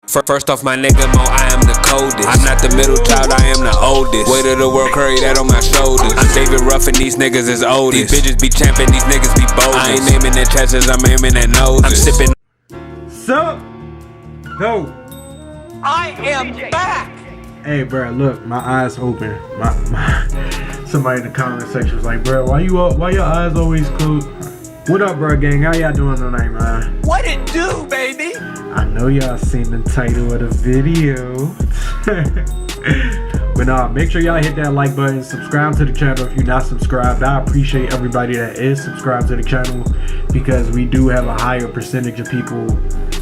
First off, my nigga Mo, I am the coldest. I'm not the middle child, I am the oldest. Weight of the world, carry that on my shoulders. I'm David Ruff and these niggas is oldest. These bitches be champing, these niggas be bold. I ain't naming their chesses, I'm aiming their noses. I'm sipping. Sup? No. I am back! Hey, bro, look, my eyes open. Somebody in the comment section was like, bro, why your eyes always closed? What up, bro, gang? How y'all doing tonight, man? What it do, baby? I know y'all seen the title of the video. But make sure y'all hit that like button, subscribe to the channel if you're not subscribed. I appreciate everybody that is subscribed to the channel because we do have a higher percentage of people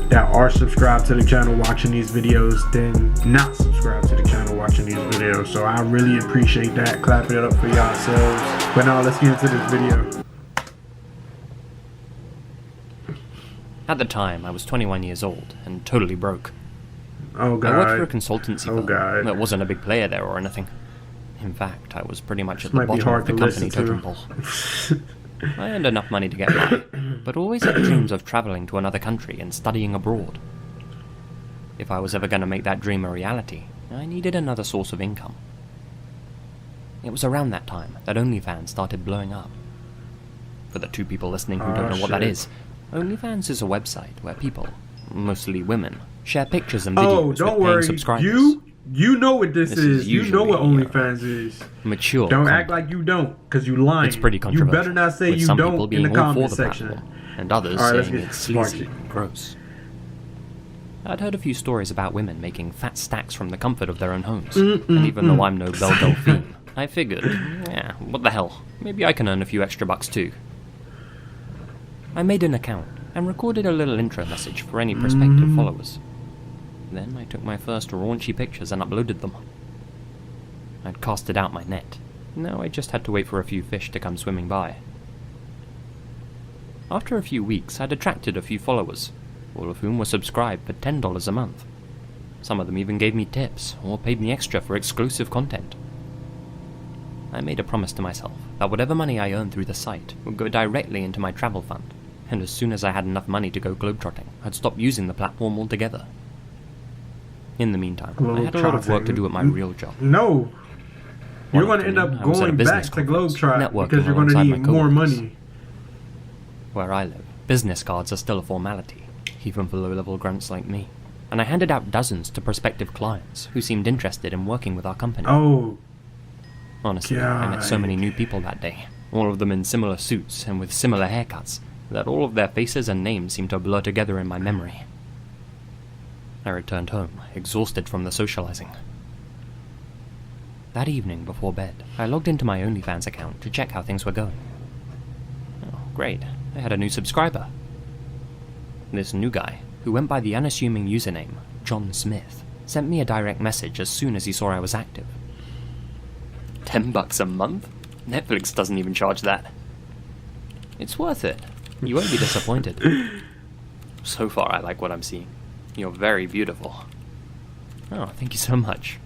that are subscribed to the channel watching these videos than not subscribed to the channel watching these videos. So I really appreciate that. Clap it up for yourselves. But now let's get into this video. At the time, I was 21 years old and totally broke. Oh god. I worked for a consultancy firm. God. That wasn't a big player there or anything. In fact, I was pretty much at This the might be bottom hard of the to company listen totem pole. I earned enough money to get by, but always had dreams of traveling to another country and studying abroad. If I was ever going to make that dream a reality, I needed another source of income. It was around that time that OnlyFans started blowing up. For the two people listening who don't know what that is, OnlyFans is a website where people, mostly women, share pictures and videos with paying subscribers. You know what this is. You know what OnlyFans is. Mature. Don't act like you don't, because you lying. It's pretty controversial. You better not say with you some don't people being in the all comment for the section. platform, and others saying it's sleazy and gross. I'd heard a few stories about women making fat stacks from the comfort of their own homes, and even though I'm no Belle Delphine, I figured, yeah, what the hell, maybe I can earn a few extra bucks too. I made an account and recorded a little intro message for any prospective followers. Then I took my first raunchy pictures and uploaded them. I'd casted out my net. Now I just had to wait for a few fish to come swimming by. After a few weeks, I'd attracted a few followers, all of whom were subscribed for $10 a month. Some of them even gave me tips, or paid me extra for exclusive content. I made a promise to myself that whatever money I earned through the site would go directly into my travel fund, and as soon as I had enough money to go globetrotting, I'd stop using the platform altogether. In the meantime, I had a lot of work to do at my real job. No. You're going to end up going back to Globetrot because you're going to need more money. Where I live, business cards are still a formality, even for low-level grunts like me. And I handed out dozens to prospective clients who seemed interested in working with our company. Oh. Honestly, I met so many new people that day, all of them in similar suits and with similar haircuts, that all of their faces and names seemed to blur together in my memory. I returned home, exhausted from the socializing. That evening, before bed, I logged into my OnlyFans account to check how things were going. Oh, great. I had a new subscriber. This new guy, who went by the unassuming username, John Smith, sent me a direct message as soon as he saw I was active. $10 a month? Netflix doesn't even charge that. It's worth it. You won't be disappointed. So far, I like what I'm seeing. You're very beautiful. Oh, thank you so much.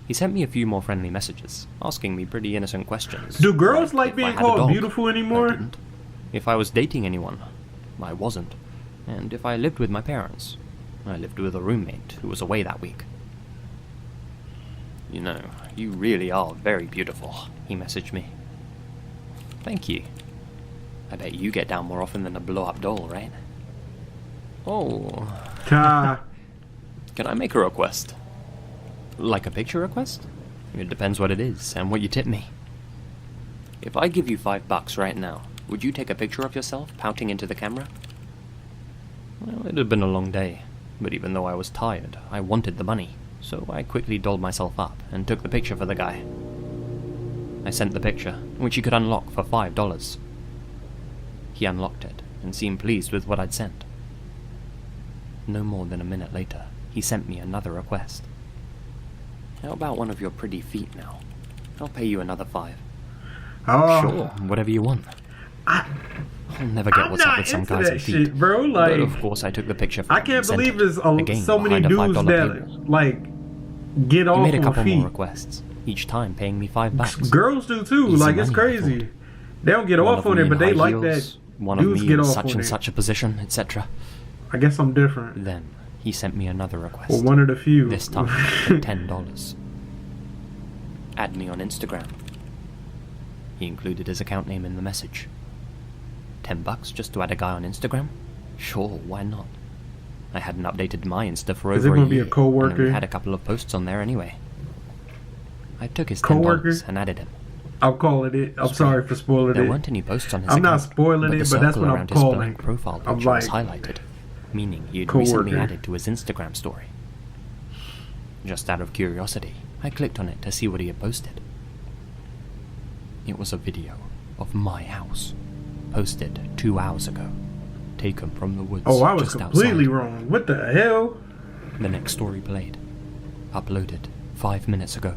He sent me a few more friendly messages, asking me pretty innocent questions. Do girls like being called beautiful anymore? I didn't. If I was dating anyone, I wasn't. And if I lived with my parents, I lived with a roommate who was away that week. You know, you really are very beautiful, he messaged me. Thank you. I bet you get down more often than a blow-up doll, right? Oh. Can I make a request? Like a picture request? It depends what it is, and what you tip me. If I give you $5 right now, would you take a picture of yourself pouting into the camera? Well, it had been a long day, but even though I was tired, I wanted the money, so I quickly dolled myself up and took the picture for the guy. I sent the picture, which he could unlock for $5. He unlocked it, and seemed pleased with what I'd sent. No more than a minute later, he sent me another request. How about one of your pretty feet now? I'll pay you another $5. Oh. Sure, whatever you want. I'll never get what's up with some guys and feet, shit, bro. Like, but of course I took the picture for I can't believe there's so many dudes that like get off on feet. He made a couple more requests, each time paying me $5. Girls do too. Easy like it's money, crazy. They don't get off on it, but they like that. One of me in such and such a position, etc. I guess I'm different. Then, he sent me another request. Well, one of the few. This time for $10. Add me on Instagram. He included his account name in the message. $10 just to add a guy on Instagram? Sure, why not? I hadn't updated my Insta for over a year, and only had a couple of posts on there anyway. I took his $10 and added him. I'll call it. I'm sorry for spoiling it. There weren't any posts on his account. I'm not account, spoiling it, but that's what I'm calling. His profile I'm picture like, was highlighted, meaning he had recently added to his Instagram story. Just out of curiosity, I clicked on it to see what he had posted. It was a video of my house, posted 2 hours ago, taken from the woods. Oh, I was just completely outside. wrong. What the hell? The next story played, uploaded 5 minutes ago.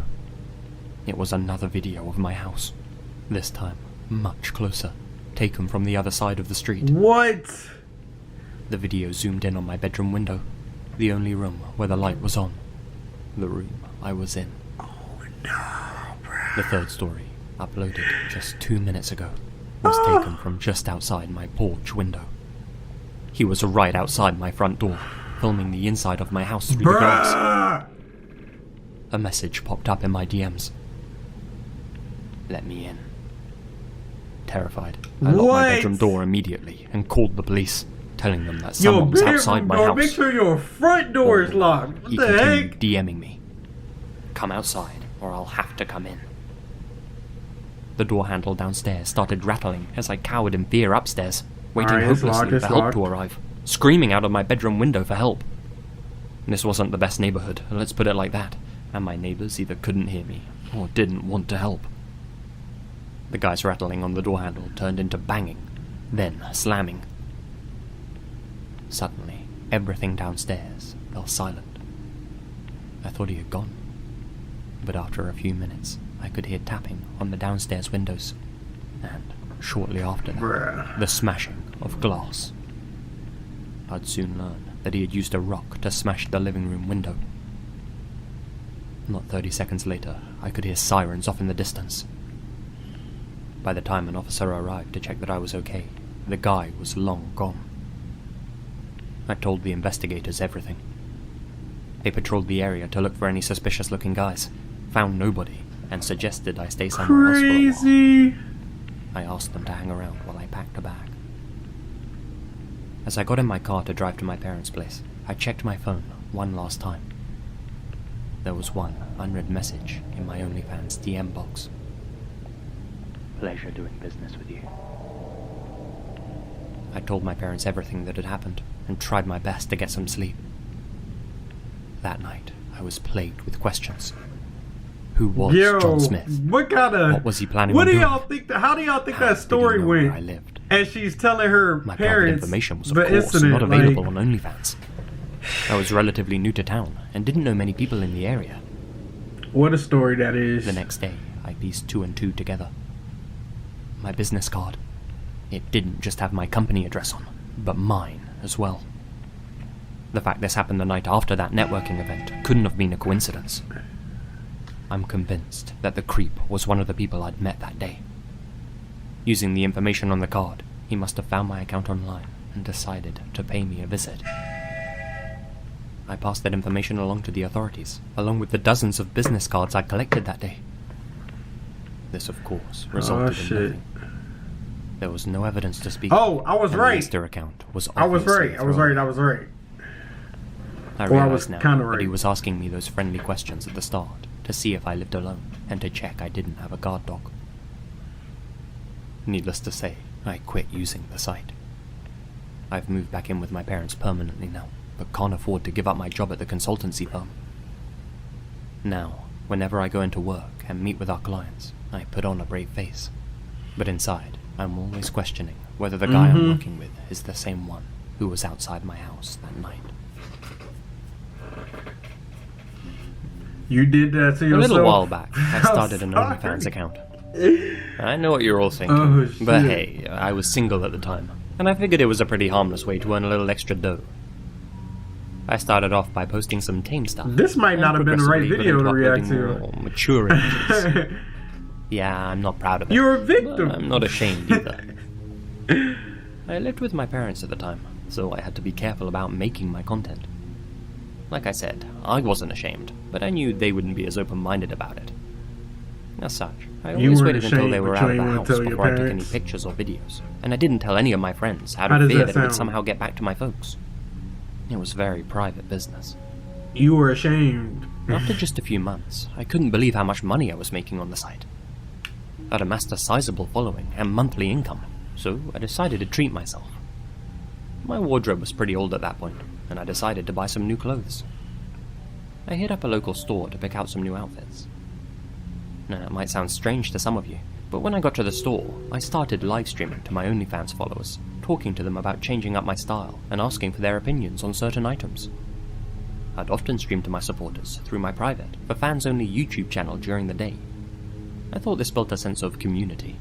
It was another video of my house, this time much closer, taken from the other side of the street. What? The video zoomed in on my bedroom window, the only room where the light was on, the room I was in. Oh no, bro. The third story, uploaded just 2 minutes ago, was taken from just outside my porch window. He was right outside my front door, filming the inside of my house through the glass. A message popped up in my DMs. Let me in. Terrified, I locked my bedroom door immediately and called the police, telling them that someone was outside my house. Make sure your front door is locked. What he the continued heck? DMing me. Come outside, or I'll have to come in. The door handle downstairs started rattling as I cowered in fear upstairs, waiting hopelessly for help to arrive, screaming out of my bedroom window for help. This wasn't the best neighborhood, let's put it like that, and my neighbors either couldn't hear me or didn't want to help. The guy's rattling on the door handle turned into banging, then slamming. Suddenly, everything downstairs fell silent. I thought he had gone, but after a few minutes, I could hear tapping on the downstairs windows, and shortly after that, the smashing of glass. I'd soon learn that he had used a rock to smash the living room window. Not 30 seconds later, I could hear sirens off in the distance. By the time an officer arrived to check that I was okay, the guy was long gone. I told the investigators everything. They patrolled the area to look for any suspicious-looking guys, found nobody, and suggested I stay somewhere else for a while. I asked them to hang around while I packed a bag. As I got in my car to drive to my parents' place, I checked my phone one last time. There was one unread message in my OnlyFans DM box. Pleasure doing business with you. I told my parents everything that had happened and tried my best to get some sleep. That night, I was plagued with questions. Who was John Smith? What was he planning on doing? How do y'all think that story went? Where I lived? And she's telling her my parents information was, of course, not available on OnlyFans. I was relatively new to town and didn't know many people in the area. What a story that is. The next day, I pieced 2 and 2 together. My business card. It didn't just have my company address on, but mine as well. The fact this happened the night after that networking event couldn't have been a coincidence. I'm convinced that the creep was one of the people I'd met that day. Using the information on the card, he must have found my account online and decided to pay me a visit. I passed that information along to the authorities, along with the dozens of business cards I collected that day. This, of course, resulted in nothing. There was no evidence to speak. Oh, I was right. The account was I was right. I realize now that he was asking me those friendly questions at the start to see if I lived alone and to check I didn't have a guard dog. Needless to say, I quit using the site. I've moved back in with my parents permanently now, but can't afford to give up my job at the consultancy firm. Now, whenever I go into work and meet with our clients, I put on a brave face. But inside, I'm always questioning whether the guy I'm working with is the same one who was outside my house that night. You did that to yourself? A little while back, I started an OnlyFans account. I know what you're all thinking, but hey, I was single at the time, and I figured it was a pretty harmless way to earn a little extra dough. I started off by posting some tame stuff. This might not have been the right video to react to. More mature images. Yeah, I'm not proud of it. You're a victim. I'm not ashamed either. I lived with my parents at the time, so I had to be careful about making my content. Like I said, I wasn't ashamed, but I knew they wouldn't be as open-minded about it. As such, I always waited until they were out of the house before I took any pictures or videos, and I didn't tell any of my friends out of fear that it would somehow get back to my folks. It was very private business. You were ashamed. After just a few months, I couldn't believe how much money I was making on the site. I'd amassed a sizable following and monthly income, so I decided to treat myself. My wardrobe was pretty old at that point, and I decided to buy some new clothes. I hit up a local store to pick out some new outfits. Now, it might sound strange to some of you, but when I got to the store, I started live streaming to my OnlyFans followers, talking to them about changing up my style and asking for their opinions on certain items. I'd often stream to my supporters through my private, for fans-only YouTube channel during the day. I thought this built a sense of community.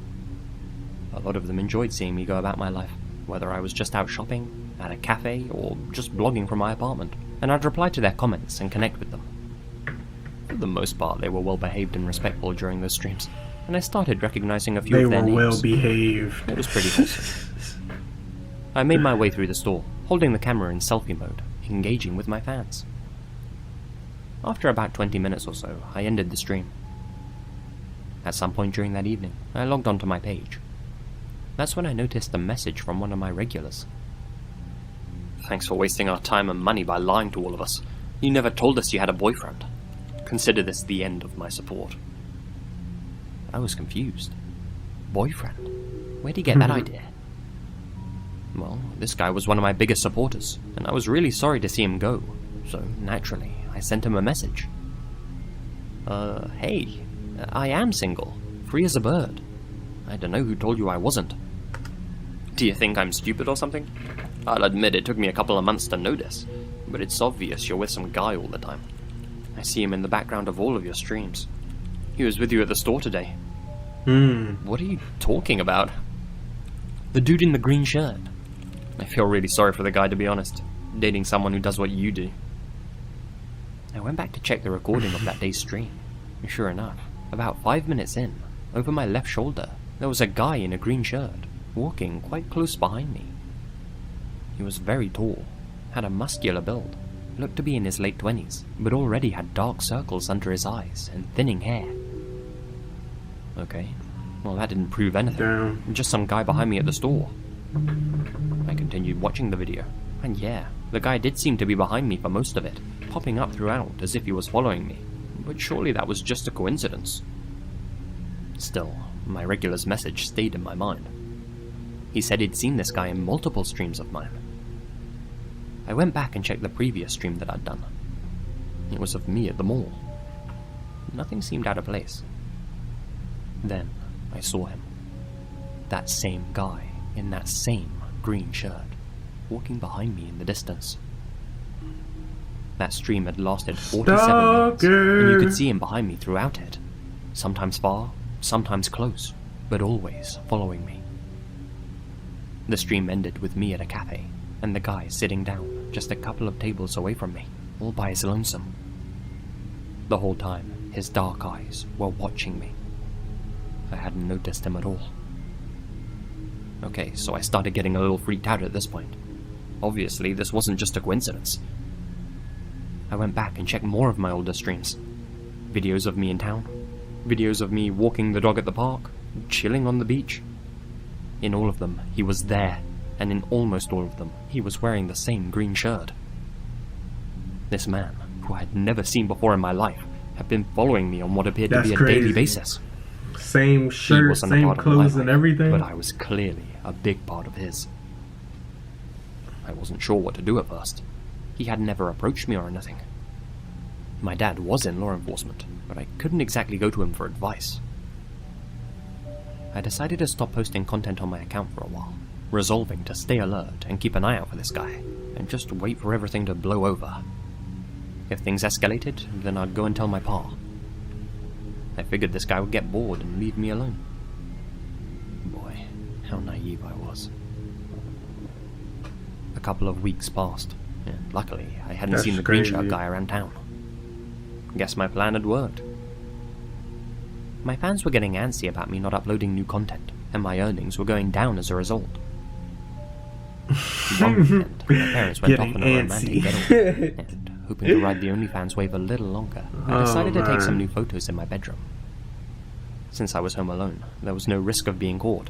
A lot of them enjoyed seeing me go about my life, whether I was just out shopping, at a cafe, or just blogging from my apartment, and I'd reply to their comments and connect with them. For the most part, they were well behaved and respectful during those streams, and I started recognizing a few of their names. They were well behaved. It was pretty wholesome. I made my way through the store, holding the camera in selfie mode, engaging with my fans. After about 20 minutes or so, I ended the stream. At some point during that evening, I logged onto my page. That's when I noticed a message from one of my regulars. "Thanks for wasting our time and money by lying to all of us. You never told us you had a boyfriend. Consider this the end of my support." I was confused. Boyfriend? Where'd he get that idea? Well, this guy was one of my biggest supporters, and I was really sorry to see him go, so naturally, I sent him a message. Hey, I am single, free as a bird. I don't know who told you I wasn't. Do you think I'm stupid or something? I'll admit it took me a couple of months to notice, but it's obvious you're with some guy all the time. I see him in the background of all of your streams. He was with you at the store today. What are you talking about? The dude in the green shirt. I feel really sorry for the guy, to be honest, dating someone who does what you do. I went back to check the recording of that day's stream. Sure enough, about 5 minutes in, over my left shoulder, there was a guy in a green shirt, walking quite close behind me. He was very tall, had a muscular build, looked to be in his late 20s, but already had dark circles under his eyes and thinning hair. Okay, well that didn't prove anything, just some guy behind me at the store. I continued watching the video, and yeah, the guy did seem to be behind me for most of it, popping up throughout as if he was following me, but surely that was just a coincidence. Still, my regular's message stayed in my mind. He said he'd seen this guy in multiple streams of mine. I went back and checked the previous stream that I'd done. It was of me at the mall. Nothing seemed out of place. Then, I saw him. That same guy, in that same green shirt, walking behind me in the distance. That stream had lasted 47 minutes, and you could see him behind me throughout it. Sometimes far, sometimes close, but always following me. The stream ended with me at a cafe, and the guy sitting down just a couple of tables away from me, all by his lonesome. The whole time, his dark eyes were watching me. I hadn't noticed him at all. Okay, so I started getting a little freaked out at this point. Obviously, this wasn't just a coincidence. I went back and checked more of my older streams. Videos of me in town, videos of me walking the dog at the park, chilling on the beach. In all of them, he was there, and in almost all of them, he was wearing the same green shirt. This man, who I had never seen before in my life, had been following me on what appeared to be a daily basis. Same shirt, same clothes and everything. But I was clearly a big part of his. I wasn't sure what to do at first. He had never approached me or anything. My dad was in law enforcement, but I couldn't exactly go to him for advice. I decided to stop posting content on my account for a while, resolving to stay alert and keep an eye out for this guy, and just wait for everything to blow over. If things escalated, then I'd go and tell my pa. I figured this guy would get bored and leave me alone. Boy, how naive I was. A couple of weeks passed, and luckily I hadn't seen the green shirt guy around town. Guess my plan had worked. My fans were getting antsy about me not uploading new content, and my earnings were going down as a result. One weekend, my parents went off on a romantic getaway, and hoping to ride the OnlyFans wave a little longer, I decided to take some new photos in my bedroom. Since I was home alone, there was no risk of being caught.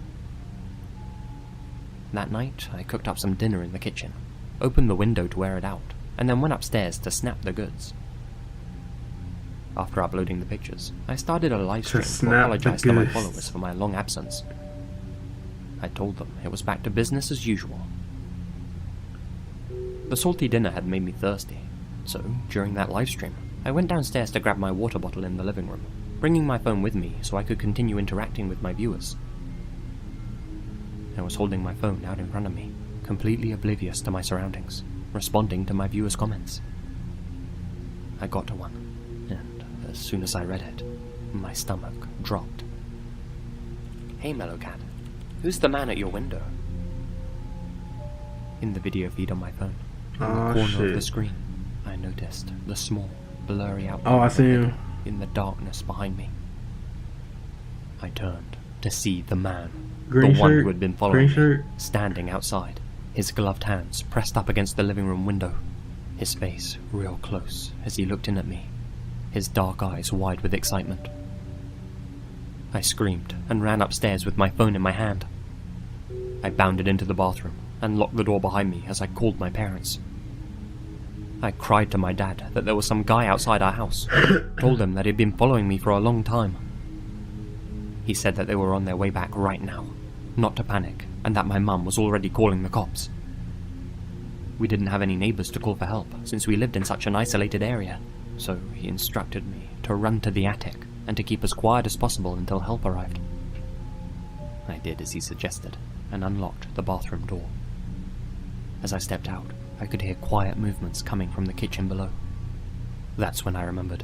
That night, I cooked up some dinner in the kitchen, opened the window to air it out, and then went upstairs to snap the goods. After uploading the pictures, I started a live stream to apologize to my followers for my long absence. I told them it was back to business as usual. The salty dinner had made me thirsty, so during that live stream, I went downstairs to grab my water bottle in the living room, bringing my phone with me so I could continue interacting with my viewers. I was holding my phone out in front of me, completely oblivious to my surroundings, responding to my viewers' comments. I got to one, and as soon as I read it, my stomach dropped. "Hey Mellowcat, who's the man at your window?" In the video feed on my phone, in the corner of the screen, I noticed the small, blurry outline I see him in the darkness behind me. I turned to see the man, Green the one shirt, who had been following me, standing outside, his gloved hands pressed up against the living room window, his face real close as he looked in at me, his dark eyes wide with excitement. I screamed and ran upstairs with my phone in my hand. I bounded into the bathroom and locked the door behind me as I called my parents. I cried to my dad that there was some guy outside our house, told him that he'd been following me for a long time. He said that they were on their way back right now, not to panic, and that my mum was already calling the cops. We didn't have any neighbours to call for help since we lived in such an isolated area, so he instructed me to run to the attic and to keep as quiet as possible until help arrived. I did as he suggested and unlocked the bathroom door. As I stepped out, I could hear quiet movements coming from the kitchen below. That's when I remembered.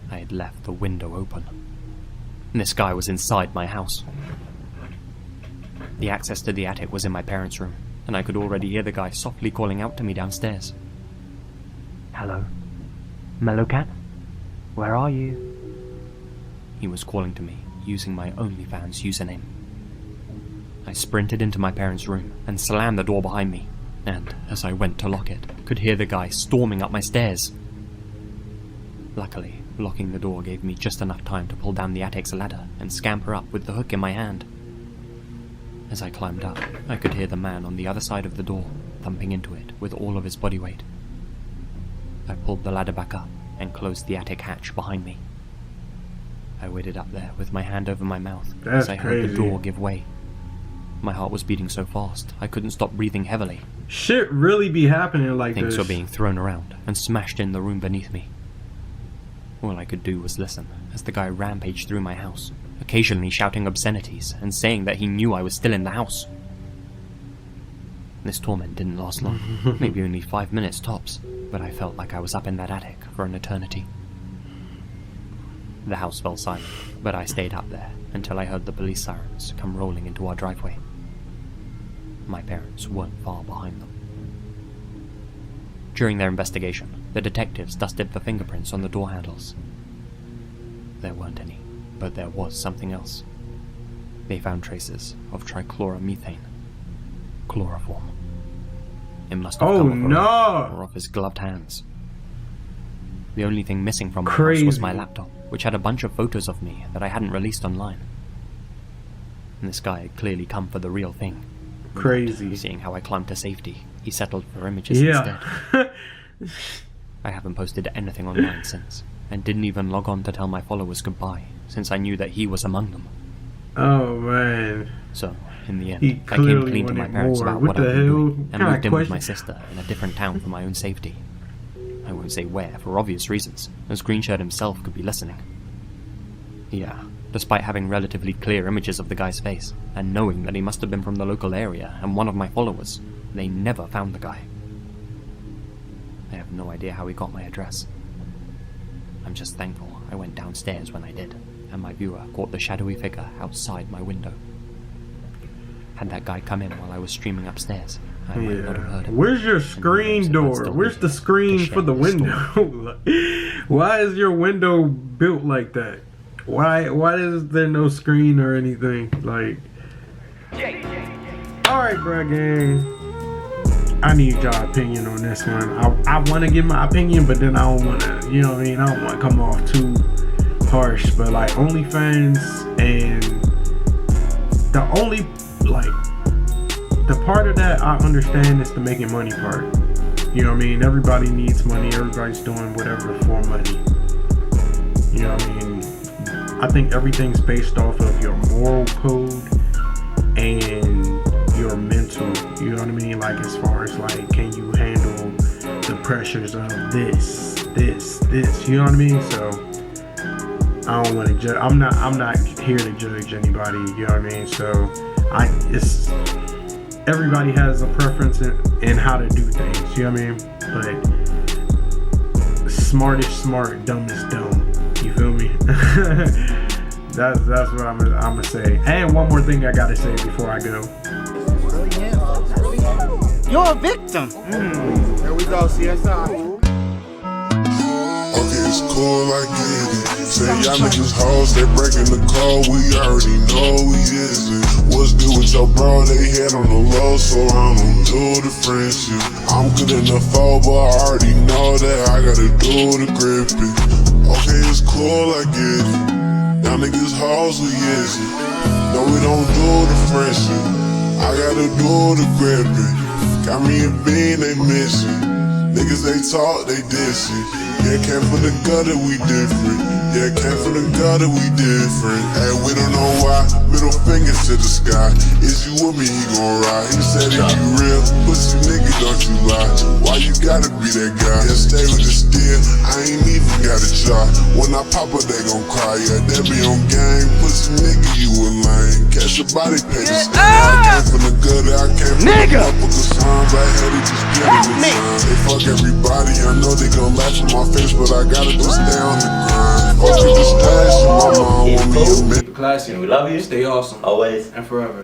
I had left the window open. This guy was inside my house. The access to the attic was in my parents' room, and I could already hear the guy softly calling out to me downstairs. "Hello? Mellowcat? Where are you?" He was calling to me, using my OnlyFans username. I sprinted into my parents' room and slammed the door behind me, and as I went to lock it, could hear the guy storming up my stairs. Luckily, locking the door gave me just enough time to pull down the attic's ladder and scamper up with the hook in my hand. As I climbed up, I could hear the man on the other side of the door thumping into it with all of his body weight. I pulled the ladder back up and closed the attic hatch behind me. I waited up there with my hand over my mouth as I heard the door give way. My heart was beating so fast, I couldn't stop breathing heavily. Shit really be happening like this. Things were being thrown around and smashed in the room beneath me. All I could do was listen as the guy rampaged through my house, occasionally shouting obscenities and saying that he knew I was still in the house. This torment didn't last long, maybe only 5 minutes tops, but I felt like I was up in that attic for an eternity. The house fell silent, but I stayed up there until I heard the police sirens come rolling into our driveway. My parents weren't far behind them. During their investigation, the detectives dusted for fingerprints on the door handles. There weren't any, but there was something else. They found traces of trichloromethane. Chloroform. It must have come from or off his gloved hands. The only thing missing from my house was my laptop, which had a bunch of photos of me that I hadn't released online. And this guy had clearly come for the real thing. Crazy. Seeing how I climbed to safety, he settled for images instead. I haven't posted anything online since, and didn't even log on to tell my followers goodbye, since I knew that he was among them. Oh man. So, in the end, I came clean to my parents about what I'd been doing, and moved in with my sister in a different town for my own safety. I won't say where, for obvious reasons, as Greenshirt himself could be listening. Yeah, despite having relatively clear images of the guy's face, and knowing that he must have been from the local area and one of my followers, they never found the guy. I have no idea how he got my address. I'm just thankful I went downstairs when I did, and my viewer caught the shadowy figure outside my window. Had that guy come in while I was streaming upstairs, I might not have heard him. Where's your screen door? Where's the screen for the window? Why is your window built like that? Why is there no screen or anything? Like, alright, bro, gang. I need y'all opinion on this one. I want to give my opinion, but then I don't want to, you know what I mean? I don't want to come off too harsh, but like OnlyFans, and the only, like, the part of that I understand is the making money part. You know what I mean? Everybody needs money. Everybody's doing whatever for money. You know what I mean? I think everything's based off of your moral code and your mental. You know what I mean? Like, as far as like, can you handle the pressures of this? You know what I mean? So I don't want to judge. I'm not here to judge anybody. You know what I mean? So it's everybody has a preference in how to do things. You know what I mean? But smart is smart, dumb is dumb. You feel me? That's what I'm gonna say. And one more thing I gotta say before I go. You're a victim. Here we go, CSI. Okay, it's cool, I get it. Say y'all niggas hoes, they breaking the code. We already know we is it. What's good with your bro? They head on the low, so I don't do the friendship. I'm good enough for, but I already know that I gotta do the grip it. Okay, it's cool, I get it. Y'all niggas hoes, we is it. No, we don't do the friendship. I gotta do the grip it. Got me a bean, they miss it. Niggas, they talk, they diss it. Yeah, came from the gutter, we different. Yeah, came from the gutter, we different. Hey, we don't know why. Middle fingers to the sky. Is you with me, he gon' ride. He said if you real, pussy nigga, don't you lie. Why you gotta be that guy? Yeah, stay with the steel, I ain't even gotta try. When I pop up, they gon' cry. Yeah, they be on game. Pussy nigga, you a lame. Catch your body, pay the sky. I came from the gutter, I came from the motherfucker songs. I had to just get it in time. They fuck everybody, I know they gon' laugh in my face, but I gotta just stay on the grind. Fuck with the stash, and my mom want me a Keep it classy. We love you. Stay awesome. Always. And forever.